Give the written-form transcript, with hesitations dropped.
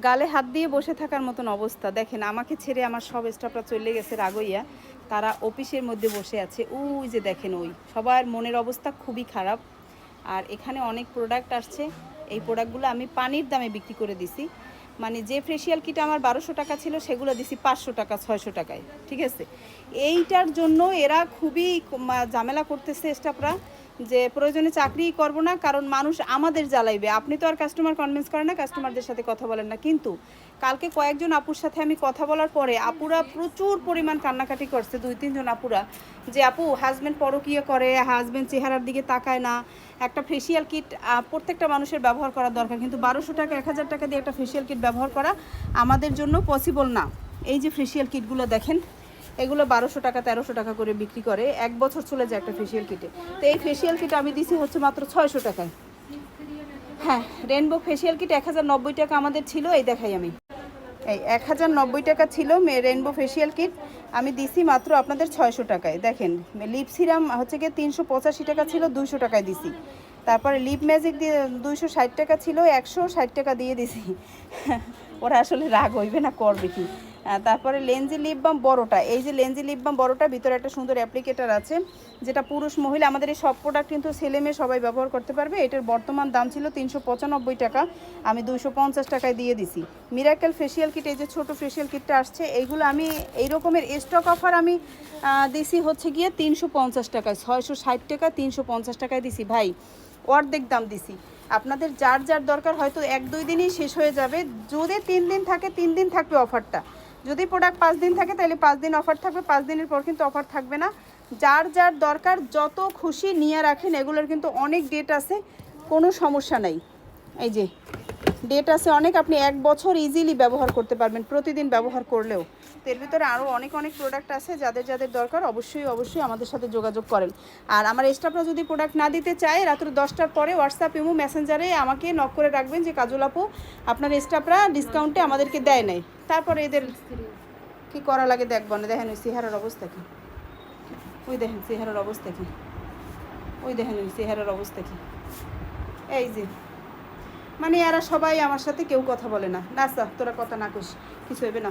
গালে হাত দিয়ে বসে থাকার মতন অবস্থা। দেখেন আমাকে ছেড়ে আমার সব স্টাফরা চলে গেছে রাগইয়া, তারা অফিসের মধ্যে বসে আছে। ওই যে দেখেন, ওই সবার মনের অবস্থা খুবই খারাপ। আর এখানে অনেক প্রোডাক্ট আসছে, এই প্রোডাক্টগুলো আমি পানির দামে বিক্রি করে দিছি। মানে যে ফেসিয়াল কিট আমার 1200 টাকা ছিল সেগুলো দিছি 500 টাকা 600 টাকায়, ঠিক আছে। এইটার জন্য এরা খুবই ঝামেলা করতেছে স্টাফরা, যে প্রয়োজনে চাকরি করব না, কারণ মানুষ আমাদের জ্বালাইবে। আপনি তো আর কাস্টমার কনভিন্স করেন না, কাস্টমারদের সাথে কথা বলেন না। কিন্তু কালকে কয়েকজন আপুর সাথে আমি কথা বলার পরে আপুরা প্রচুর পরিমাণ কান্নাকাটি করছে, 2-3 জন আপুরা, যে আপু হাজব্যান্ড পরকীয়া করে, হাজব্যান্ড চেহারার দিকে তাকায় না, একটা ফেসিয়াল কিট প্রত্যেকটা মানুষের ব্যবহার করা দরকার, কিন্তু 1200 টাকা 1000 টাকা দিয়ে একটা ফেসিয়াল কিট ব্যবহার করা আমাদের জন্য পসিবল না। এই যে ফেসিয়াল কিটগুলো দেখেন, এগুলো 1200 টাকা 1300 টাকা করে বিক্রি করে, 1 বছর চলে যায় একটা ফেসিয়াল কিটে। তো এই ফেসিয়াল কিট আমি দিছি হচ্ছে মাত্র 600 টাকায়। হ্যাঁ, রেনবো ফেসিয়াল কিট 1090 টাকা আমাদের ছিল, এই দেখাই আমি, এই 1090 টাকা ছিল রেনবো ফেসিয়াল কিট, আমি দিছি মাত্র আপনাদের 600 টাকায়। দেখেন লিপ সিরাম হচ্ছে গিয়ে 385 টাকা ছিল, 200 টাকায় দিছি। তারপরে লিপ ম্যাজিক দিয়ে 260 টাকা ছিল, 160 টাকা দিয়ে দিছি। ওরা আসলে রাগ হইবে না করবে কি। তারপরে লেন্জি লিপ বাম বড়টা, এই যে লেন্জি লিপ বাম বড়টা, ভিতরে একটা সুন্দর অ্যাপ্লিকেটার আছে, যেটা পুরুষ মহিলা আমাদের এই সব প্রোডাক্ট কিন্তু ছেলে মেয়ে সবাই ব্যবহার করতে পারবে। এটার বর্তমান দাম ছিল 395 টাকা, আমি 250 টাকায় দিয়ে দিছি। মিরাকেল ফেসিয়াল কিট, এই যে ছোটো ফেসিয়াল কিটটা আসছে, এইগুলো আমি এই রকমের স্টক অফার আমি দিছি হচ্ছে গিয়ে 350 টাকায়, 660 টাকা 350 টাকায় দিছি ভাই, অর্ধেক দাম দিছি। আপনাদের যার যার দরকার হয়তো 1-2 দিনই শেষ হয়ে যাবে, যদি 3 দিন থাকে 3 দিন থাকবে অফারটা, যদি প্রোডাক্ট 5 দিন থাকে তাহলে 5 দিন অফার থাকবে, 5 দিনের পর কিন্তু অফার থাকবে না। যার যার দরকার যত খুশি নিয়ে রাখেন, এগুলোর কিন্তু অনেক ডেট আছে, কোনো সমস্যা নাই। এই যে ডেট আছে অনেক, আপনি 1 বছর ইজিলি ব্যবহার করতে পারবেন প্রতিদিন ব্যবহার করলেও। তো এর ভিতরে আরও অনেক অনেক প্রোডাক্ট আছে, যাদের যাদের দরকার অবশ্যই অবশ্যই আমাদের সাথে যোগাযোগ করেন। আর আমার স্টাফরা যদি প্রোডাক্ট না দিতে চায়, রাত্র 10টার পরে হোয়াটসঅ্যাপ ইমো মেসেঞ্জারে আমাকে নক করে রাখবেন যে কাজল আপু আপনার স্টাফরা ডিসকাউন্টে আমাদেরকে দেয় নাই, তারপরে এদের কি করা লাগে দেখবো না। দেখেন ওই চেহারার অবস্থা কি, ওই দেখেন চেহারার অবস্থা কি, ওই দেখেন ওই চেহারার অবস্থা কি। এই যে মানে এরা সবাই আমার সাথে কেউ কথা বলে না, না তোরা কথা না কইস কিছু হবে না।